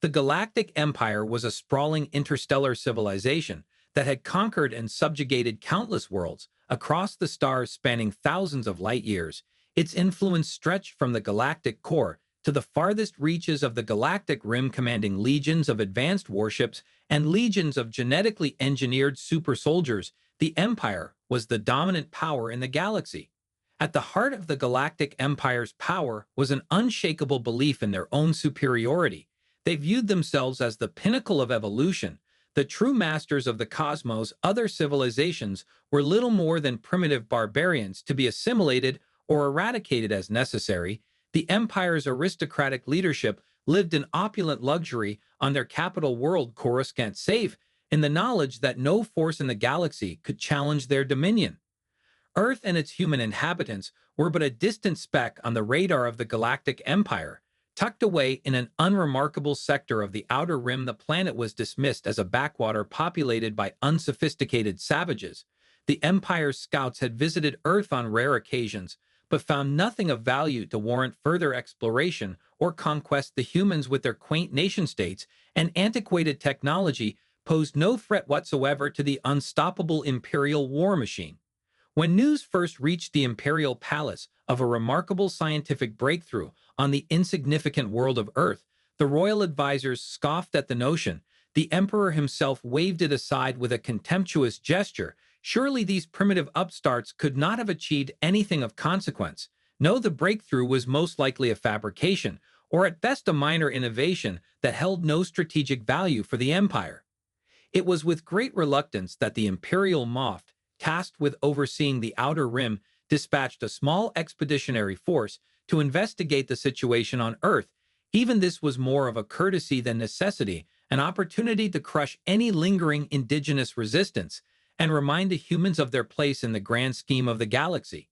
The Galactic Empire was a sprawling interstellar civilization that had conquered and subjugated countless worlds across the stars spanning thousands of light years. Its influence stretched from the galactic core to the farthest reaches of the galactic rim, commanding legions of advanced warships and legions of genetically engineered super soldiers. The Empire was the dominant power in the galaxy. At the heart of the Galactic Empire's power was an unshakable belief in their own superiority. They viewed themselves as the pinnacle of evolution, the true masters of the cosmos. Other civilizations were little more than primitive barbarians to be assimilated or eradicated as necessary. The Empire's aristocratic leadership lived in opulent luxury on their capital world, Coruscant, safe in the knowledge that no force in the galaxy could challenge their dominion. Earth and its human inhabitants were but a distant speck on the radar of the Galactic Empire. Tucked away in an unremarkable sector of the outer rim, the planet was dismissed as a backwater populated by unsophisticated savages. The Empire's scouts had visited Earth on rare occasions, but found nothing of value to warrant further exploration or conquest. The humans, with their quaint nation-states and antiquated technology, posed no threat whatsoever to the unstoppable Imperial war machine. When news first reached the Imperial Palace of a remarkable scientific breakthrough on the insignificant world of Earth, the royal advisors scoffed at the notion. The Emperor himself waved it aside with a contemptuous gesture. Surely these primitive upstarts could not have achieved anything of consequence. No, the breakthrough was most likely a fabrication, or at best a minor innovation that held no strategic value for the Empire. It was with great reluctance that the Imperial Moff, tasked with overseeing the Outer Rim, dispatched a small expeditionary force to investigate the situation on Earth. Even this was more of a courtesy than necessity, an opportunity to crush any lingering indigenous resistance and remind the humans of their place in the grand scheme of the galaxy.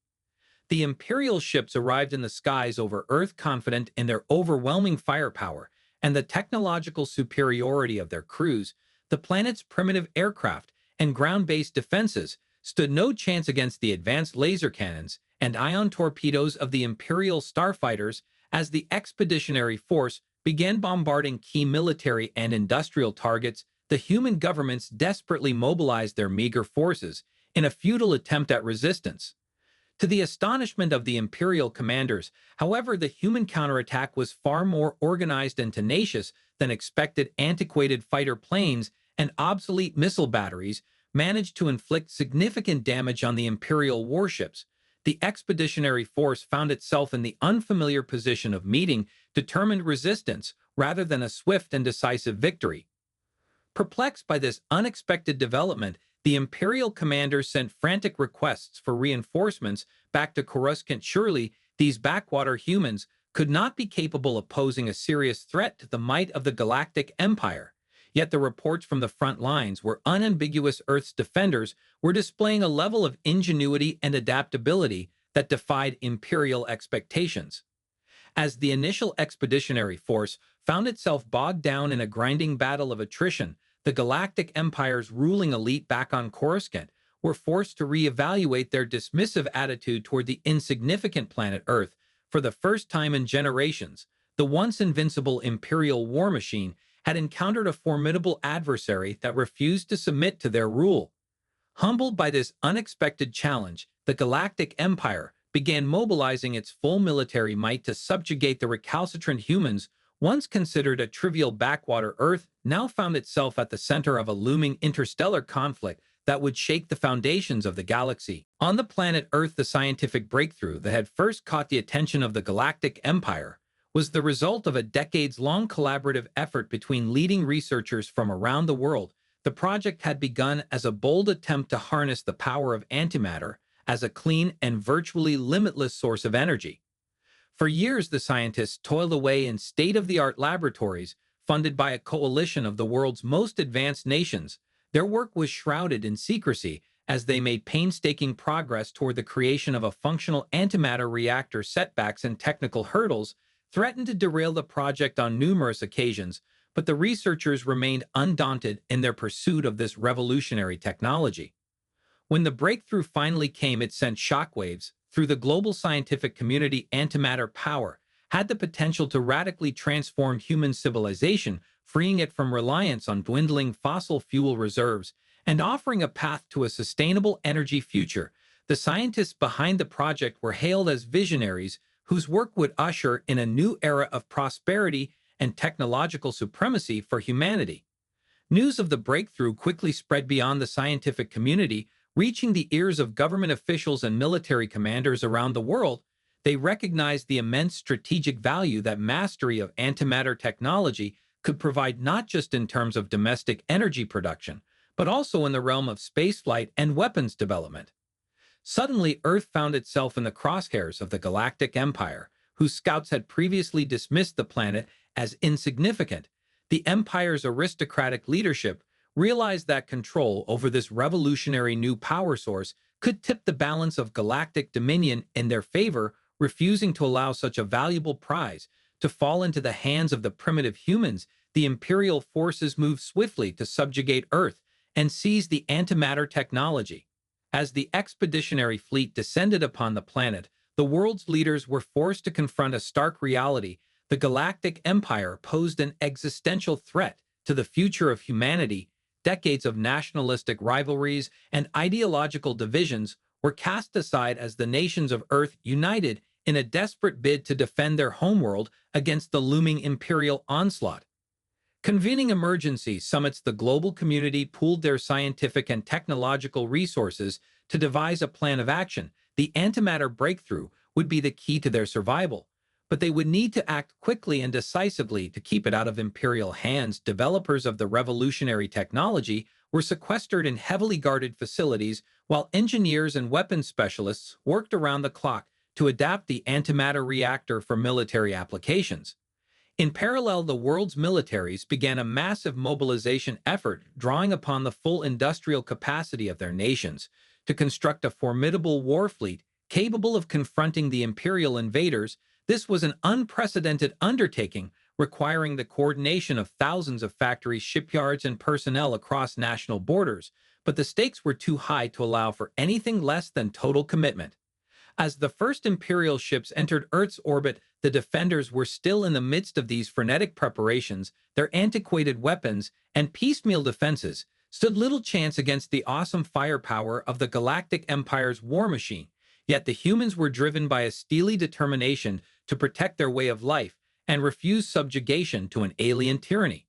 The Imperial ships arrived in the skies over Earth, confident in their overwhelming firepower and the technological superiority of their crews. The planet's primitive aircraft and ground-based defenses stood no chance against the advanced laser cannons and ion torpedoes of the Imperial starfighters. As the expeditionary force began bombarding key military and industrial targets, the human governments desperately mobilized their meager forces in a futile attempt at resistance. To the astonishment of the Imperial commanders, however, the human counterattack was far more organized and tenacious than expected. Antiquated fighter planes and obsolete missile batteries managed to inflict significant damage on the Imperial warships. The expeditionary force found itself in the unfamiliar position of meeting determined resistance rather than a swift and decisive victory. Perplexed by this unexpected development, the Imperial commanders sent frantic requests for reinforcements back to Coruscant. Surely these backwater humans could not be capable of posing a serious threat to the might of the Galactic Empire. Yet the reports from the front lines were unambiguous. Earth's defenders were displaying a level of ingenuity and adaptability that defied Imperial expectations. As the initial expeditionary force found itself bogged down in a grinding battle of attrition, the Galactic Empire's ruling elite back on Coruscant were forced to reevaluate their dismissive attitude toward the insignificant planet Earth. For the first time in generations, the once invincible Imperial war machine had encountered a formidable adversary that refused to submit to their rule. Humbled by this unexpected challenge, the Galactic Empire began mobilizing its full military might to subjugate the recalcitrant humans. Once considered a trivial backwater, Earth now found itself at the center of a looming interstellar conflict that would shake the foundations of the galaxy. On the planet Earth, the scientific breakthrough that had first caught the attention of the Galactic Empire was the result of a decades-long collaborative effort between leading researchers from around the world. The project had begun as a bold attempt to harness the power of antimatter as a clean and virtually limitless source of energy. For years, the scientists toiled away in state-of-the-art laboratories funded by a coalition of the world's most advanced nations. Their work was shrouded in secrecy as they made painstaking progress toward the creation of a functional antimatter reactor. Setbacks and technical hurdles threatened to derail the project on numerous occasions, but the researchers remained undaunted in their pursuit of this revolutionary technology. When the breakthrough finally came, it sent shockwaves through the global scientific community. Antimatter power had the potential to radically transform human civilization freeing it from reliance on dwindling fossil fuel reserves and offering a path to a sustainable energy future. The scientists behind the project were hailed as visionaries whose work would usher in a new era of prosperity and technological supremacy for humanity. News of the breakthrough quickly spread beyond the scientific community, reaching the ears of government officials and military commanders around the world. They recognized the immense strategic value that mastery of antimatter technology could provide, not just in terms of domestic energy production, but also in the realm of spaceflight and weapons development. Suddenly, Earth found itself in the crosshairs of the Galactic Empire, whose scouts had previously dismissed the planet as insignificant. The Empire's aristocratic leadership realized that control over this revolutionary new power source could tip the balance of galactic dominion in their favor, refusing to allow such a valuable prize to fall into the hands of the primitive humans. The Imperial forces moved swiftly to subjugate Earth and seize the antimatter technology. As the expeditionary fleet descended upon the planet, the world's leaders were forced to confront a stark reality. The Galactic Empire posed an existential threat to the future of humanity. Decades of nationalistic rivalries and ideological divisions were cast aside as the nations of Earth united in a desperate bid to defend their homeworld against the looming imperial onslaught. Convening emergency summits, the global community pooled their scientific and technological resources to devise a plan of action. The antimatter breakthrough would be the key to their survival, but they would need to act quickly and decisively to keep it out of imperial hands. Developers of the revolutionary technology were sequestered in heavily guarded facilities, while engineers and weapons specialists worked around the clock to adapt the antimatter reactor for military applications. In parallel, the world's militaries began a massive mobilization effort, drawing upon the full industrial capacity of their nations to construct a formidable war fleet capable of confronting the imperial invaders. This was an unprecedented undertaking, requiring the coordination of thousands of factories, shipyards, and personnel across national borders, but the stakes were too high to allow for anything less than total commitment. As the first Imperial ships entered Earth's orbit, the defenders were still in the midst of these frenetic preparations. Their antiquated weapons and piecemeal defenses stood little chance against the awesome firepower of the Galactic Empire's war machine. Yet the humans were driven by a steely determination to protect their way of life and refuse subjugation to an alien tyranny.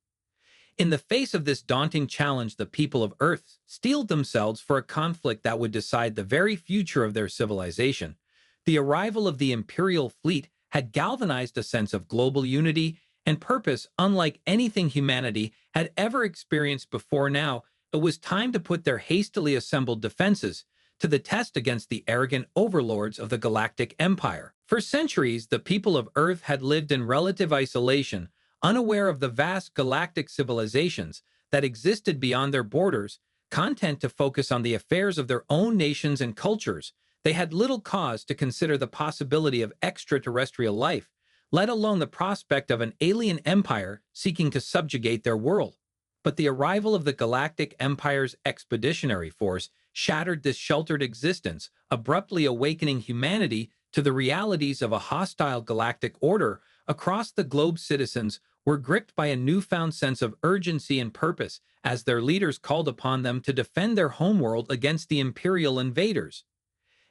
In the face of this daunting challenge, the people of Earth steeled themselves for a conflict that would decide the very future of their civilization. The arrival of the Imperial fleet had galvanized a sense of global unity and purpose unlike anything humanity had ever experienced before. Now, it was time to put their hastily assembled defenses to the test against the arrogant overlords of the Galactic Empire. For centuries, the people of Earth had lived in relative isolation, unaware of the vast galactic civilizations that existed beyond their borders. Content to focus on the affairs of their own nations and cultures, they had little cause to consider the possibility of extraterrestrial life, let alone the prospect of an alien empire seeking to subjugate their world. But the arrival of the Galactic Empire's expeditionary force shattered this sheltered existence, abruptly awakening humanity to the realities of a hostile galactic order. Across the globe, citizens were gripped by a newfound sense of urgency and purpose as their leaders called upon them to defend their homeworld against the imperial invaders.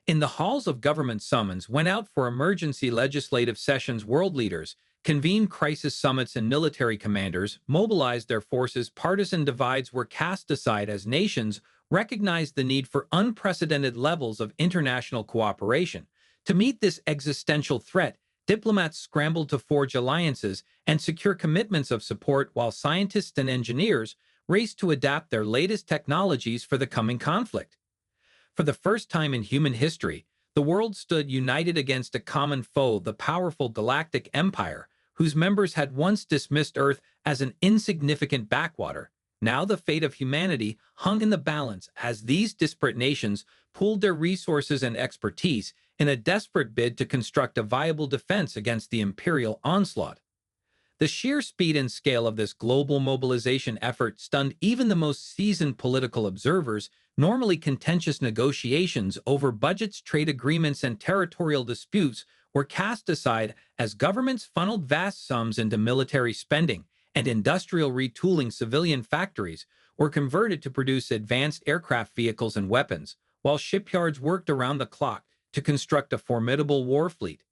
In the halls of government, summons went out for emergency legislative sessions. World leaders convened crisis summits and military commanders mobilized their forces. Partisan divides were cast aside as nations recognized the need for unprecedented levels of international cooperation. To meet this existential threat, diplomats scrambled to forge alliances and secure commitments of support, while scientists and engineers raced to adapt their latest technologies for the coming conflict. For the first time in human history, the world stood united against a common foe, the powerful Galactic Empire, whose members had once dismissed Earth as an insignificant backwater. Now the fate of humanity hung in the balance as these disparate nations pooled their resources and expertise in a desperate bid to construct a viable defense against the imperial onslaught. The sheer speed and scale of this global mobilization effort stunned even the most seasoned political observers. Normally contentious negotiations over budgets, trade agreements, and territorial disputes were cast aside as governments funneled vast sums into military spending. and industrial retooling civilian factories were converted to produce advanced aircraft vehicles and weapons, while shipyards worked around the clock to construct a formidable war fleet.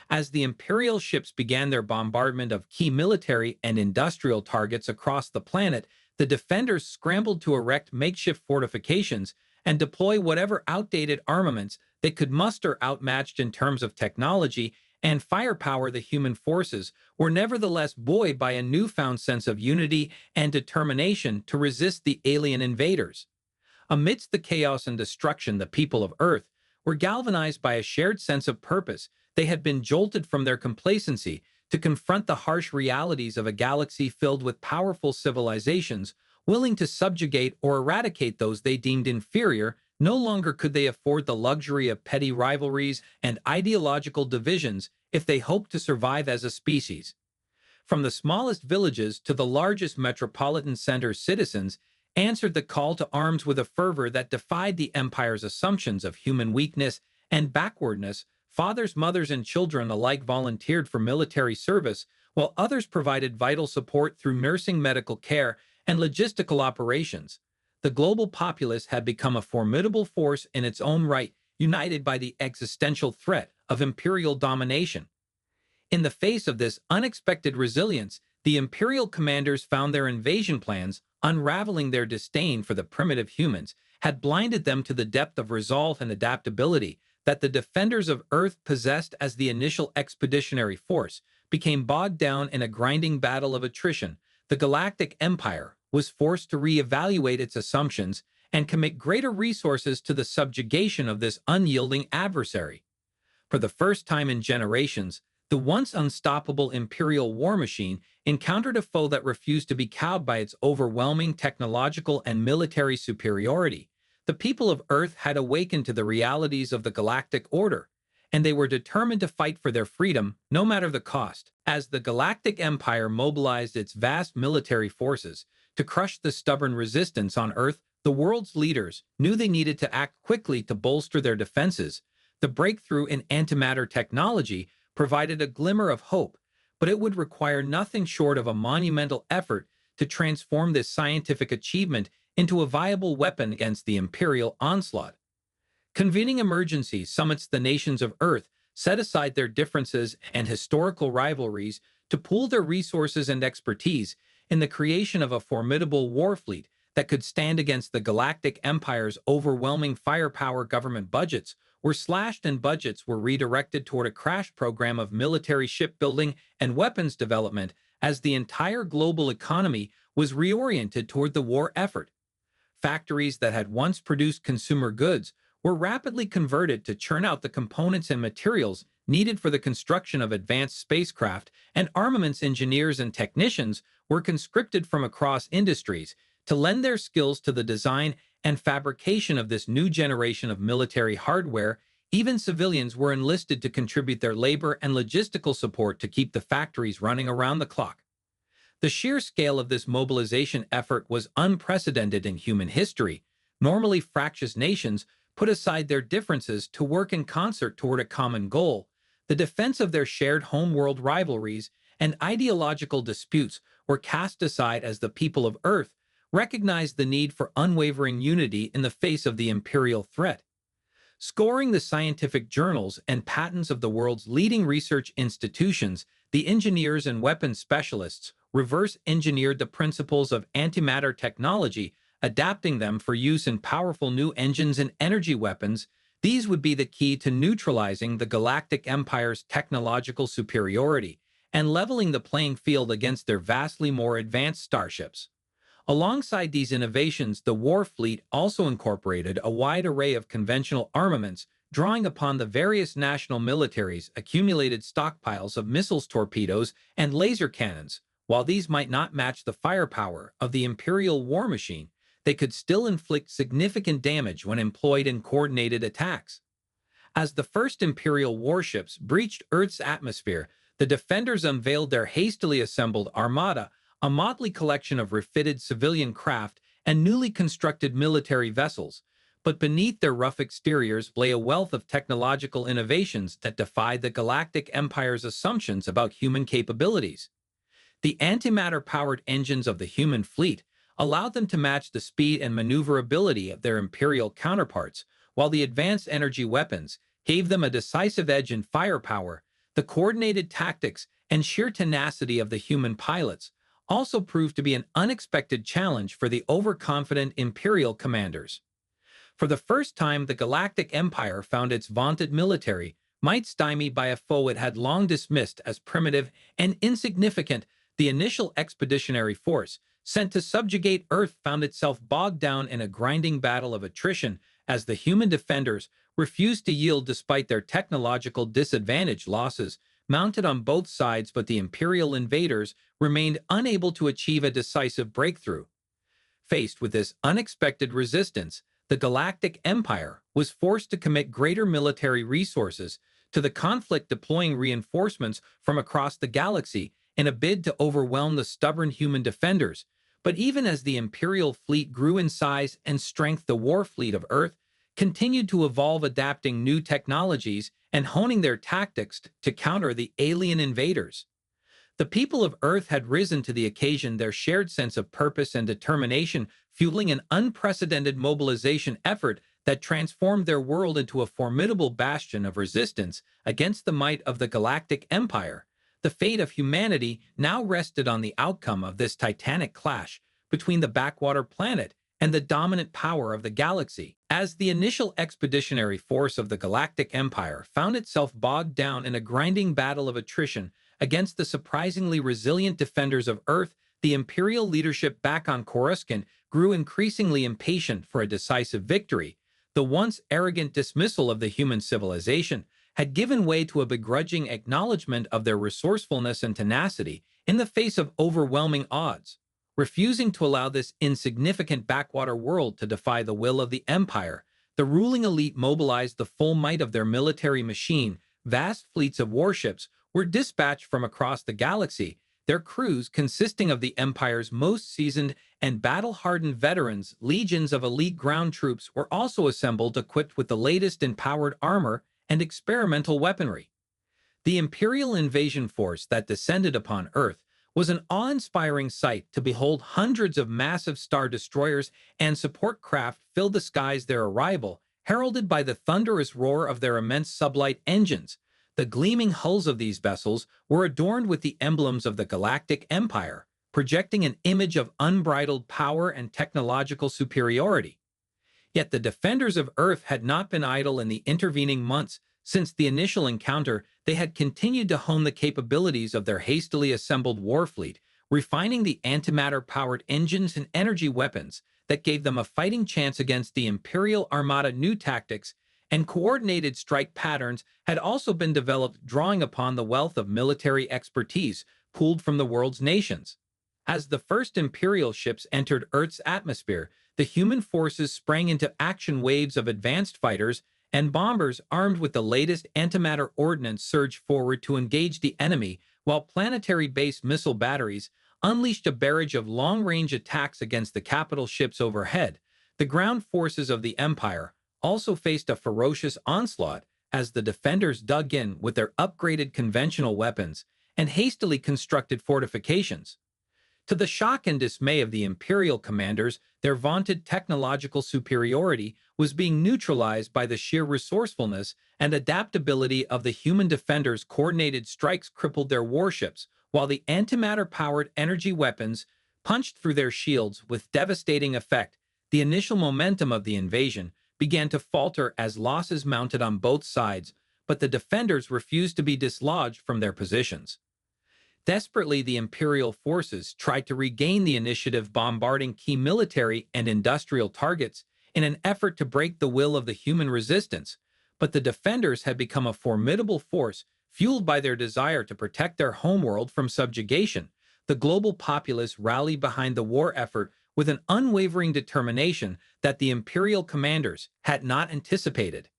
As the Imperial ships began their bombardment of key military and industrial targets across the planet, the defenders scrambled to erect makeshift fortifications and deploy whatever outdated armaments they could muster. Outmatched in terms of technology and firepower, the human forces were nevertheless buoyed by a newfound sense of unity and determination to resist the alien invaders. Amidst the chaos and destruction, the people of Earth were galvanized by a shared sense of purpose. They had been jolted from their complacency to confront the harsh realities of a galaxy filled with powerful civilizations, willing to subjugate or eradicate those they deemed inferior. No longer could they afford the luxury of petty rivalries and ideological divisions if they hoped to survive as a species. From the smallest villages to the largest metropolitan centers, citizens answered the call to arms with a fervor that defied the Empire's assumptions of human weakness and backwardness. Fathers, mothers, and children alike volunteered for military service, while others provided vital support through nursing, medical care, and logistical operations. The global populace had become a formidable force in its own right, united by the existential threat of imperial domination. In the face of this unexpected resilience, the Imperial commanders found their invasion plans, unraveling. Their disdain for the primitive humans had blinded them to the depth of resolve and adaptability that the defenders of Earth possessed. As the initial expeditionary force became bogged down in a grinding battle of attrition, the Galactic Empire was forced to reevaluate its assumptions and commit greater resources to the subjugation of this unyielding adversary. For the first time in generations, the once unstoppable Imperial war machine encountered a foe that refused to be cowed by its overwhelming technological and military superiority. The people of Earth had awakened to the realities of the Galactic Order, and they were determined to fight for their freedom, no matter the cost. As the Galactic Empire mobilized its vast military forces to crush the stubborn resistance on Earth, the world's leaders knew they needed to act quickly to bolster their defenses. The breakthrough in antimatter technology provided a glimmer of hope, but it would require nothing short of a monumental effort to transform this scientific achievement into a viable weapon against the Imperial onslaught. Convening emergency summits, the nations of Earth set aside their differences and historical rivalries to pool their resources and expertise in the creation of a formidable war fleet that could stand against the Galactic Empire's overwhelming firepower. Government budgets were slashed and budgets were redirected toward a crash program of military shipbuilding and weapons development as the entire global economy was reoriented toward the war effort. Factories that had once produced consumer goods were rapidly converted to churn out the components and materials needed for the construction of advanced spacecraft, and armaments engineers and technicians were conscripted from across industries to lend their skills to the design and fabrication of this new generation of military hardware. Even civilians were enlisted to contribute their labor and logistical support to keep the factories running around the clock. The sheer scale of this mobilization effort was unprecedented in human history. Normally fractious nations put aside their differences to work in concert toward a common goal. The defense of their shared homeworld rivalries and ideological disputes were cast aside as the people of Earth recognized the need for unwavering unity in the face of the Imperial threat. Scoring the scientific journals and patents of the world's leading research institutions, the engineers and weapons specialists reverse-engineered the principles of antimatter technology, adapting them for use in powerful new engines and energy weapons. These would be the key to neutralizing the Galactic Empire's technological superiority and leveling the playing field against their vastly more advanced starships. Alongside these innovations, the war fleet also incorporated a wide array of conventional armaments, drawing upon the various national militaries' accumulated stockpiles of missiles, torpedoes, and laser cannons. While these might not match the firepower of the Imperial war machine, they could still inflict significant damage when employed in coordinated attacks. As the first Imperial warships breached Earth's atmosphere, the defenders unveiled their hastily assembled armada, a motley collection of refitted civilian craft and newly constructed military vessels. But beneath their rough exteriors lay a wealth of technological innovations that defied the Galactic Empire's assumptions about human capabilities. The antimatter-powered engines of the human fleet allowed them to match the speed and maneuverability of their Imperial counterparts, while the advanced energy weapons gave them a decisive edge in firepower. The coordinated tactics and sheer tenacity of the human pilots also proved to be an unexpected challenge for the overconfident Imperial commanders. For the first time, the Galactic Empire found its vaunted military might stymied by a foe it had long dismissed as primitive and insignificant. The initial expeditionary force sent to subjugate Earth found itself bogged down in a grinding battle of attrition as the human defenders refused to yield despite their technological disadvantage. Losses mounted on both sides, but the Imperial invaders remained unable to achieve a decisive breakthrough. Faced with this unexpected resistance, the Galactic Empire was forced to commit greater military resources to the conflict, deploying reinforcements from across the galaxy in a bid to overwhelm the stubborn human defenders. But even as the Imperial fleet grew in size and strength, the war fleet of Earth continued to evolve, adapting new technologies and honing their tactics to counter the alien invaders. The people of Earth had risen to the occasion, their shared sense of purpose and determination fueling an unprecedented mobilization effort that transformed their world into a formidable bastion of resistance against the might of the Galactic Empire. The fate of humanity now rested on the outcome of this titanic clash between the backwater planet and the dominant power of the galaxy. As the initial expeditionary force of the Galactic Empire found itself bogged down in a grinding battle of attrition against the surprisingly resilient defenders of Earth, the Imperial leadership back on Coruscant grew increasingly impatient for a decisive victory. The once arrogant dismissal of the human civilization had given way to a begrudging acknowledgement of their resourcefulness and tenacity in the face of overwhelming odds. Refusing to allow this insignificant backwater world to defy the will of the Empire, the ruling elite mobilized the full might of their military machine. Vast fleets of warships were dispatched from across the galaxy, their crews consisting of the Empire's most seasoned and battle-hardened veterans. Legions of elite ground troops were also assembled, equipped with the latest in powered armor and experimental weaponry. The Imperial invasion force that descended upon Earth was an awe-inspiring sight to behold. Hundreds of massive star destroyers and support craft filled the skies, their arrival heralded by the thunderous roar of their immense sublight engines. The gleaming hulls of these vessels were adorned with the emblems of the Galactic Empire, projecting an image of unbridled power and technological superiority. Yet the defenders of Earth had not been idle. In the intervening months since the initial encounter, they had continued to hone the capabilities of their hastily assembled war fleet, refining the antimatter-powered engines and energy weapons that gave them a fighting chance against the Imperial Armada. New tactics and coordinated strike patterns had also been developed, drawing upon the wealth of military expertise pooled from the world's nations. As the first Imperial ships entered Earth's atmosphere, the human forces sprang into action. Waves of advanced fighters and bombers armed with the latest antimatter ordnance surged forward to engage the enemy, while planetary-based missile batteries unleashed a barrage of long-range attacks against the capital ships overhead. The ground forces of the Empire also faced a ferocious onslaught as the defenders dug in with their upgraded conventional weapons and hastily constructed fortifications. To the shock and dismay of the Imperial commanders, their vaunted technological superiority was being neutralized by the sheer resourcefulness and adaptability of the human defenders. Coordinated strikes crippled their warships, while the antimatter-powered energy weapons punched through their shields with devastating effect. The initial momentum of the invasion began to falter as losses mounted on both sides, but the defenders refused to be dislodged from their positions. Desperately, the Imperial forces tried to regain the initiative, bombarding key military and industrial targets in an effort to break the will of the human resistance. But the defenders had become a formidable force, fueled by their desire to protect their homeworld from subjugation. The global populace rallied behind the war effort with an unwavering determination that the Imperial commanders had not anticipated.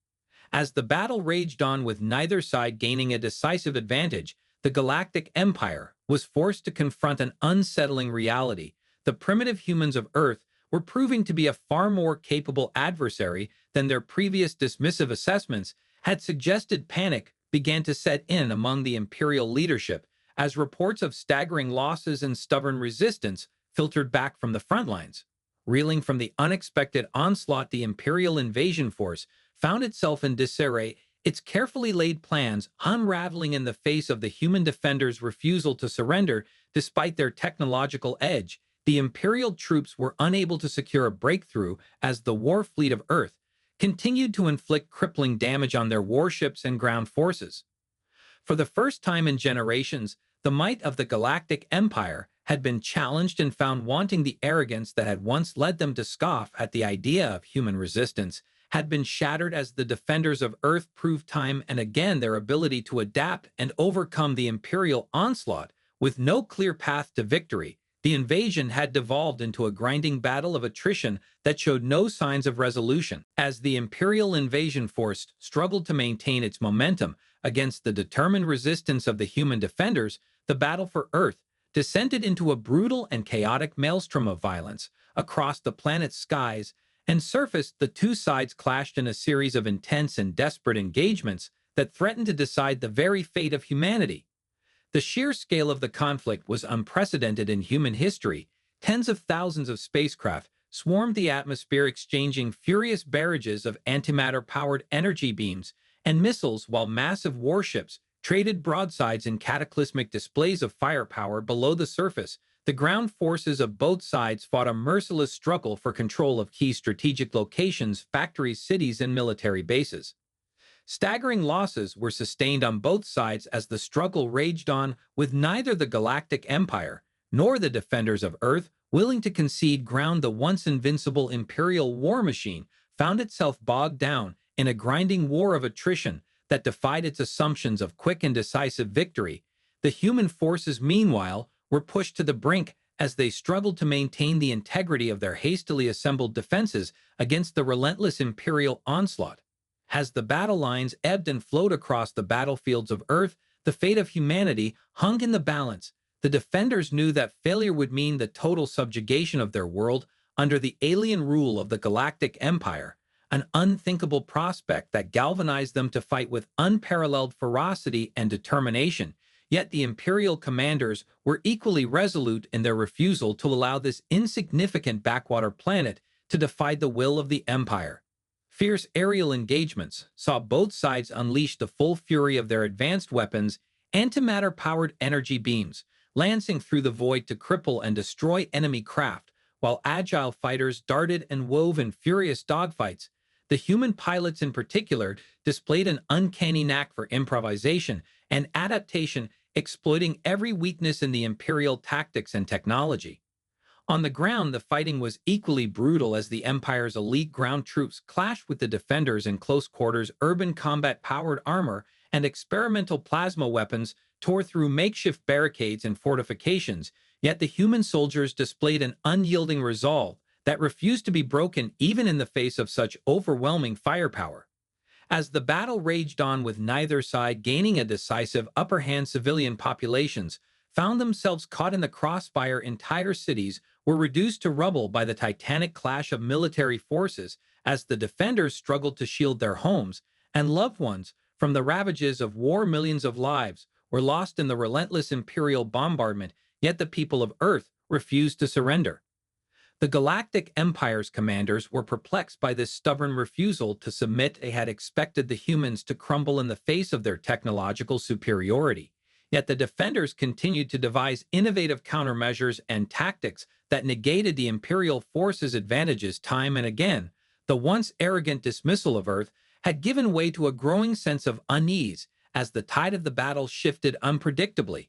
As the battle raged on, with neither side gaining a decisive advantage, the Galactic Empire was forced to confront an unsettling reality. The primitive humans of Earth were proving to be a far more capable adversary than their previous dismissive assessments had suggested. Panic began to set in among the Imperial leadership as reports of staggering losses and stubborn resistance filtered back from the front lines. Reeling from the unexpected onslaught, the Imperial invasion force found itself in disarray, its carefully laid plans unraveling in the face of the human defenders' refusal to surrender despite their technological edge. The Imperial troops were unable to secure a breakthrough as the war fleet of Earth continued to inflict crippling damage on their warships and ground forces. For the first time in generations, the might of the Galactic Empire had been challenged and found wanting. The arrogance that had once led them to scoff at the idea of human resistance had been shattered as the defenders of Earth proved time and again their ability to adapt and overcome the Imperial onslaught. With no clear path to victory, the invasion had devolved into a grinding battle of attrition that showed no signs of resolution. As the Imperial invasion force struggled to maintain its momentum against the determined resistance of the human defenders, the battle for Earth descended into a brutal and chaotic maelstrom of violence. Across the planet's skies and surface, the two sides clashed in a series of intense and desperate engagements that threatened to decide the very fate of humanity. The sheer scale of the conflict was unprecedented in human history. Tens of thousands of spacecraft swarmed the atmosphere, exchanging furious barrages of antimatter-powered energy beams and missiles, while massive warships traded broadsides in cataclysmic displays of firepower below the surface. The ground forces of both sides fought a merciless struggle for control of key strategic locations, factories, cities, and military bases. Staggering losses were sustained on both sides as the struggle raged on, with neither the Galactic Empire nor the defenders of Earth willing to concede ground. The once invincible Imperial war machine found itself bogged down in a grinding war of attrition that defied its assumptions of quick and decisive victory. The human forces, meanwhile, were pushed to the brink as they struggled to maintain the integrity of their hastily assembled defenses against the relentless Imperial onslaught. As the battle lines ebbed and flowed across the battlefields of Earth, the fate of humanity hung in the balance. The defenders knew that failure would mean the total subjugation of their world under the alien rule of the Galactic Empire, an unthinkable prospect that galvanized them to fight with unparalleled ferocity and determination. Yet the Imperial commanders were equally resolute in their refusal to allow this insignificant backwater planet to defy the will of the Empire. Fierce aerial engagements saw both sides unleash the full fury of their advanced weapons, antimatter-powered energy beams, lancing through the void to cripple and destroy enemy craft, while agile fighters darted and wove in furious dogfights. The human pilots in particular displayed an uncanny knack for improvisation and adaptation, exploiting every weakness in the Imperial tactics and technology. On the ground, the fighting was equally brutal as the Empire's elite ground troops clashed with the defenders in close quarters. Urban combat-powered armor and experimental plasma weapons tore through makeshift barricades and fortifications, yet the human soldiers displayed an unyielding resolve that refused to be broken even in the face of such overwhelming firepower. As the battle raged on, with neither side gaining a decisive upper hand, civilian populations found themselves caught in the crossfire. Entire cities were reduced to rubble by the titanic clash of military forces as the defenders struggled to shield their homes and loved ones from the ravages of war. Millions of lives were lost in the relentless Imperial bombardment, yet the people of Earth refused to surrender. The Galactic Empire's commanders were perplexed by this stubborn refusal to submit. They had expected the humans to crumble in the face of their technological superiority. Yet the defenders continued to devise innovative countermeasures and tactics that negated the Imperial forces' advantages time and again. The once arrogant dismissal of Earth had given way to a growing sense of unease as the tide of the battle shifted unpredictably.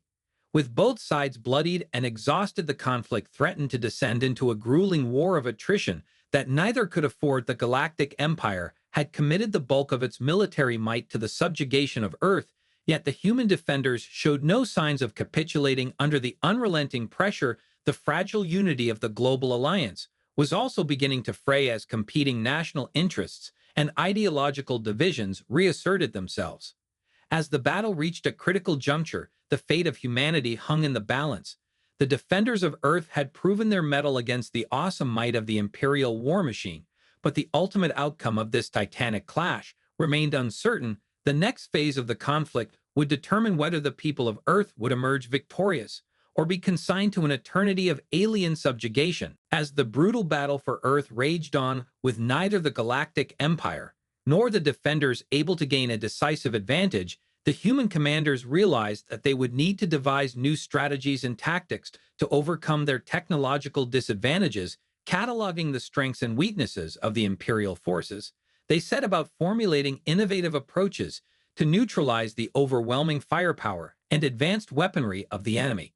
With both sides bloodied and exhausted, the conflict threatened to descend into a grueling war of attrition that neither could afford. The Galactic Empire had committed the bulk of its military might to the subjugation of Earth, yet the human defenders showed no signs of capitulating under the unrelenting pressure. The fragile unity of the global alliance was also beginning to fray as competing national interests and ideological divisions reasserted themselves. As the battle reached a critical juncture, the fate of humanity hung in the balance. The defenders of Earth had proven their mettle against the awesome might of the Imperial war machine, but the ultimate outcome of this titanic clash remained uncertain. The next phase of the conflict would determine whether the people of Earth would emerge victorious or be consigned to an eternity of alien subjugation. As the brutal battle for Earth raged on, with neither the Galactic Empire nor the defenders able to gain a decisive advantage, the human commanders realized that they would need to devise new strategies and tactics to overcome their technological disadvantages. Cataloging the strengths and weaknesses of the Imperial forces, they set about formulating innovative approaches to neutralize the overwhelming firepower and advanced weaponry of the enemy.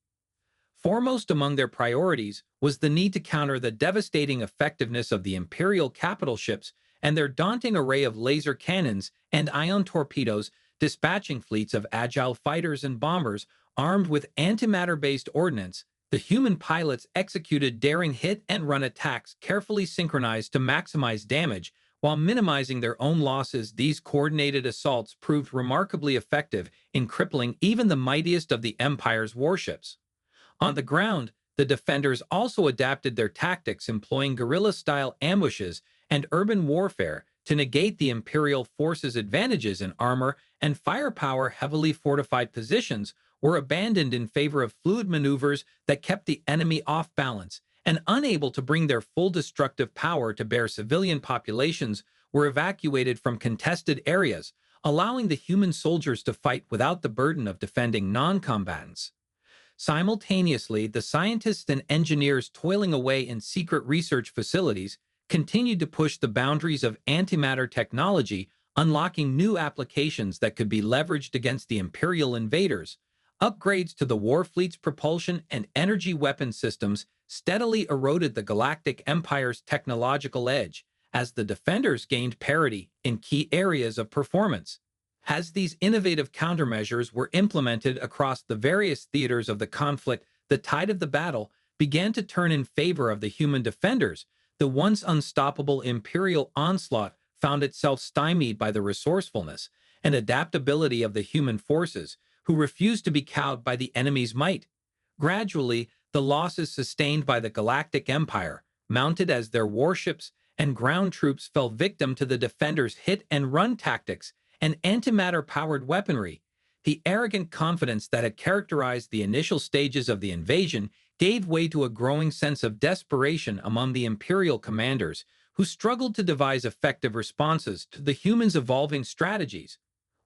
Foremost among their priorities was the need to counter the devastating effectiveness of the Imperial capital ships and their daunting array of laser cannons and ion torpedoes, dispatching fleets of agile fighters and bombers armed with antimatter-based ordnance. The human pilots executed daring hit-and-run attacks carefully synchronized to maximize damage while minimizing their own losses. These coordinated assaults proved remarkably effective in crippling even the mightiest of the Empire's warships. On the ground, the defenders also adapted their tactics, employing guerrilla-style ambushes and urban warfare to negate the Imperial forces' advantages in armor and firepower. Heavily fortified positions were abandoned in favor of fluid maneuvers that kept the enemy off balance and unable to bring their full destructive power to bear. Civilian populations were evacuated from contested areas, allowing the human soldiers to fight without the burden of defending non-combatants. Simultaneously, the scientists and engineers toiling away in secret research facilities continued to push the boundaries of antimatter technology, unlocking new applications that could be leveraged against the Imperial invaders. Upgrades to the Warfleet's propulsion and energy weapon systems steadily eroded the Galactic Empire's technological edge as the defenders gained parity in key areas of performance. As these innovative countermeasures were implemented across the various theaters of the conflict, the tide of the battle began to turn in favor of the human defenders. The once unstoppable Imperial onslaught found itself stymied by the resourcefulness and adaptability of the human forces, who refused to be cowed by the enemy's might. Gradually, the losses sustained by the Galactic Empire mounted as their warships and ground troops fell victim to the defenders' hit-and-run tactics and antimatter-powered weaponry. The arrogant confidence that had characterized the initial stages of the invasion gave way to a growing sense of desperation among the Imperial commanders, who struggled to devise effective responses to the humans' evolving strategies.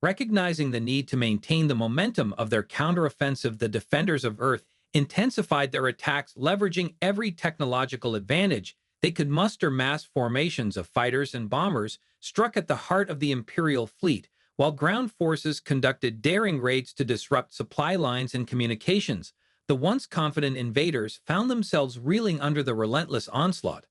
Recognizing the need to maintain the momentum of their counteroffensive, the defenders of Earth intensified their attacks, leveraging every technological advantage they could muster. Mass formations of fighters and bombers struck at the heart of the Imperial fleet, while ground forces conducted daring raids to disrupt supply lines and communications. The once confident invaders found themselves reeling under the relentless onslaught.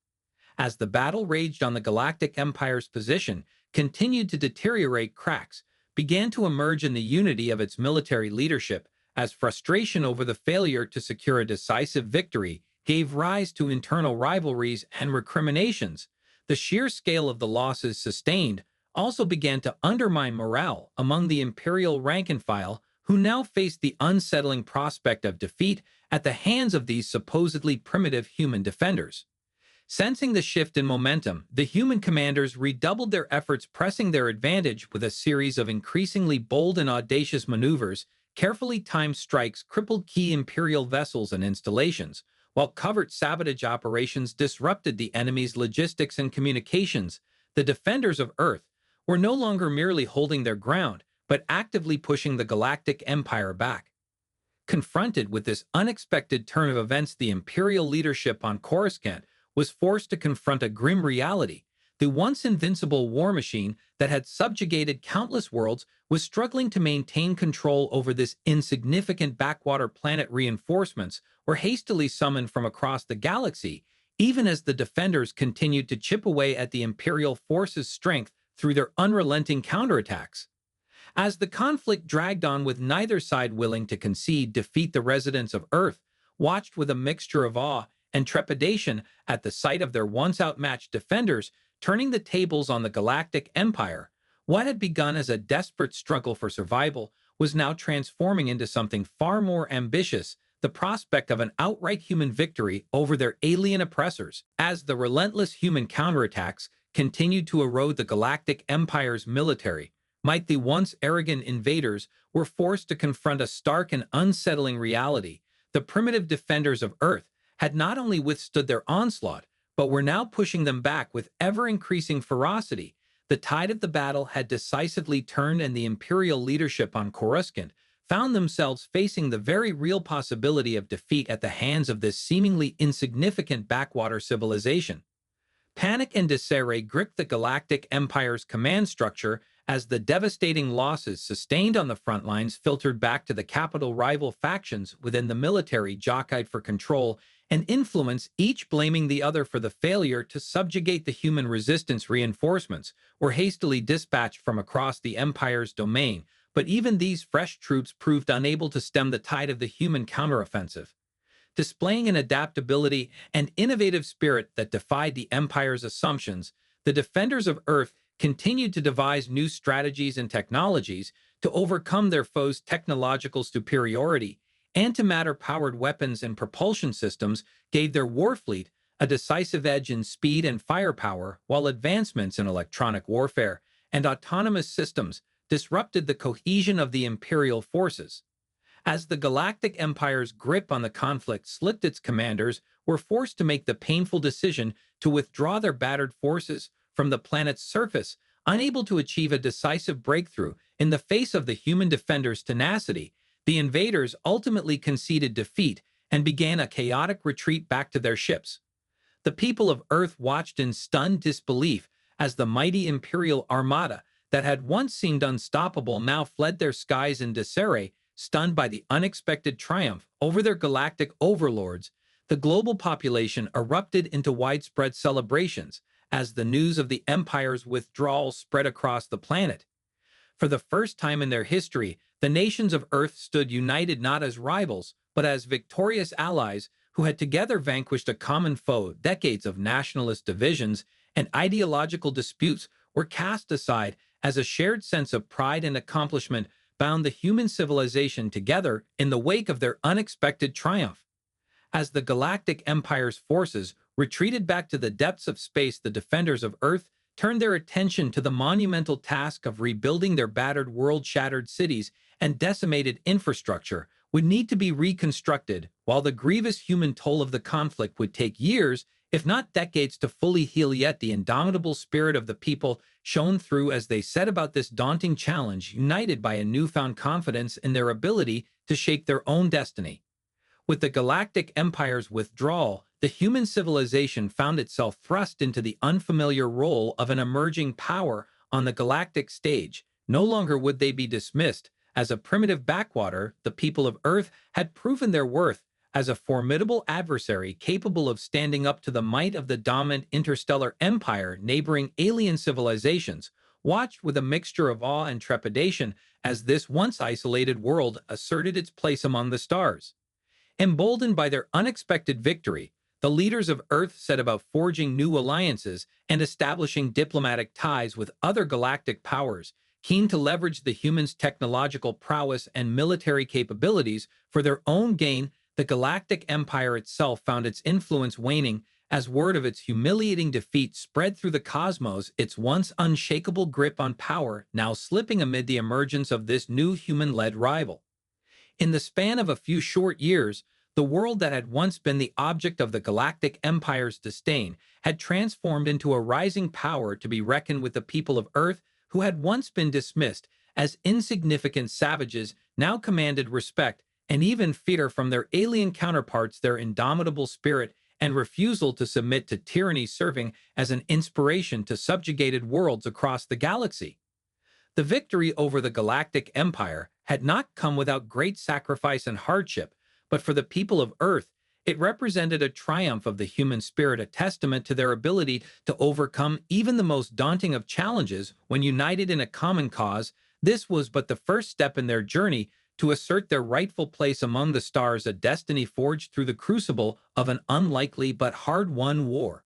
As the battle raged on, the Galactic Empire's position continued to deteriorate. Cracks began to emerge in the unity of its military leadership, as frustration over the failure to secure a decisive victory gave rise to internal rivalries and recriminations. The sheer scale of the losses sustained also began to undermine morale among the Imperial rank-and-file, who now faced the unsettling prospect of defeat at the hands of these supposedly primitive human defenders. Sensing the shift in momentum, the human commanders redoubled their efforts, pressing their advantage with a series of increasingly bold and audacious maneuvers. Carefully timed strikes crippled key Imperial vessels and installations, while covert sabotage operations disrupted the enemy's logistics and communications. The defenders of Earth were no longer merely holding their ground, but actively pushing the Galactic Empire back. Confronted with this unexpected turn of events, the Imperial leadership on Coruscant was forced to confront a grim reality. The once invincible war machine that had subjugated countless worlds was struggling to maintain control over this insignificant backwater planet. Reinforcements were hastily summoned from across the galaxy, even as the defenders continued to chip away at the Imperial forces' strength through their unrelenting counterattacks. As the conflict dragged on, with neither side willing to concede defeat, the residents of Earth watched with a mixture of awe and trepidation at the sight of their once outmatched defenders turning the tables on the Galactic Empire. What had begun as a desperate struggle for survival was now transforming into something far more ambitious, the prospect of an outright human victory over their alien oppressors. As the relentless human counterattacks continued to erode the Galactic Empire's military might the once arrogant invaders were forced to confront a stark and unsettling reality. The primitive defenders of Earth had not only withstood their onslaught, but were now pushing them back with ever-increasing ferocity. The tide of the battle had decisively turned, and the Imperial leadership on Coruscant found themselves facing the very real possibility of defeat at the hands of this seemingly insignificant backwater civilization. Panic and disarray gripped the Galactic Empire's command structure as the devastating losses sustained on the front lines filtered back to the capital. Rival factions within the military jockeyed for control and influence, each blaming the other for the failure to subjugate the human resistance. Reinforcements were hastily dispatched from across the Empire's domain, but even these fresh troops proved unable to stem the tide of the human counteroffensive. Displaying an adaptability and innovative spirit that defied the Empire's assumptions, the defenders of Earth continued to devise new strategies and technologies to overcome their foes' technological superiority. Antimatter-powered weapons and propulsion systems gave their warfleet a decisive edge in speed and firepower, while advancements in electronic warfare and autonomous systems disrupted the cohesion of the Imperial forces. As the Galactic Empire's grip on the conflict slipped, its commanders were forced to make the painful decision to withdraw their battered forces from the planet's surface. Unable to achieve a decisive breakthrough in the face of the human defenders' tenacity, the invaders ultimately conceded defeat and began a chaotic retreat back to their ships. The people of Earth watched in stunned disbelief as the mighty Imperial armada that had once seemed unstoppable now fled their skies in disarray. Stunned by the unexpected triumph over their galactic overlords, the global population erupted into widespread celebrations as the news of the Empire's withdrawal spread across the planet. For the first time in their history, the nations of Earth stood united not as rivals, but as victorious allies who had together vanquished a common foe. Decades of nationalist divisions and ideological disputes were cast aside as a shared sense of pride and accomplishment bound the human civilization together in the wake of their unexpected triumph. As the Galactic Empire's forces retreated back to the depths of space, the defenders of Earth turned their attention to the monumental task of rebuilding their battered world. Shattered cities and decimated infrastructure would need to be reconstructed, while the grievous human toll of the conflict would take years, if not decades, to fully heal. Yet the indomitable spirit of the people shone through as they set about this daunting challenge, united by a newfound confidence in their ability to shape their own destiny. With the Galactic Empire's withdrawal, the human civilization found itself thrust into the unfamiliar role of an emerging power on the galactic stage. No longer would they be dismissed as a primitive backwater. The people of Earth had proven their worth as a formidable adversary capable of standing up to the might of the dominant interstellar empire. Neighboring alien civilizations watched with a mixture of awe and trepidation as this once isolated world asserted its place among the stars. Emboldened by their unexpected victory, the leaders of Earth set about forging new alliances and establishing diplomatic ties with other galactic powers, keen to leverage the humans' technological prowess and military capabilities for their own gain. The Galactic Empire itself found its influence waning as word of its humiliating defeat spread through the cosmos, its once unshakable grip on power now slipping amid the emergence of this new human-led rival. In the span of a few short years, the world that had once been the object of the Galactic Empire's disdain had transformed into a rising power to be reckoned with. The people of Earth, who had once been dismissed as insignificant savages, now commanded respect and even fear from their alien counterparts. Their indomitable spirit and refusal to submit to tyranny serving as an inspiration to subjugated worlds across the galaxy. The victory over the Galactic Empire had not come without great sacrifice and hardship, but for the people of Earth, it represented a triumph of the human spirit, a testament to their ability to overcome even the most daunting of challenges when united in a common cause. This was but the first step in their journey to assert their rightful place among the stars, a destiny forged through the crucible of an unlikely but hard-won war.